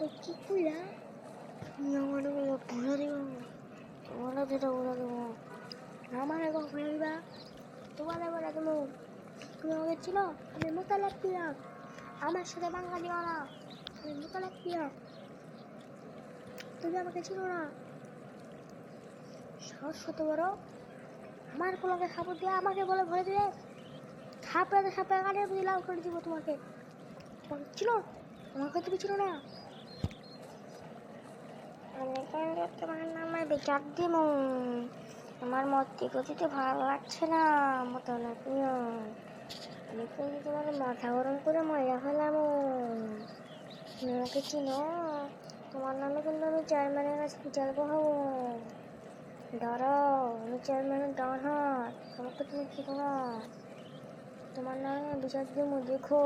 তোমাকে কি কইরা আমার ভুলে দিব, তোমার যেটা বলে দেবো আমার এখন ভুলে দিবা, তোমার বলে দেবো। তুমি আমাকে ছিল, আমি মোতালাক পিয়া, আমার সাথে বাংলা দিও না, আমি মোতালাক পিয়া, তুমি আমাকে ছিল না। সাহস কত বড়, আমার কোলাকে খাবার দিয়ে আমাকে বলে ভরে দিলে, খাপড়াতে খাপড়া কানে বুঝি লাল করে দিব তোমাকে। তোমাকে ছিল, আমাকে তুমি ছিল না। আমি কিন্তু তোমার নামে বিচার দিব, আমার মতি গতিতে ভালো লাগছে না মোতালাক পিয়া, আমি কিন্তু তোমার মাথা গরম করে মজা ফেলাম। আমাকে চিনো, তোমার নামে কিন্তু আমি চেয়ারম্যানের কাছে বিচার বহাবো। দাঁড়াও, আমি চেয়ারম্যানের ডান হাত, আমাকে তুমি চিনো না, তোমার নামে বিচার দিব, দেখো।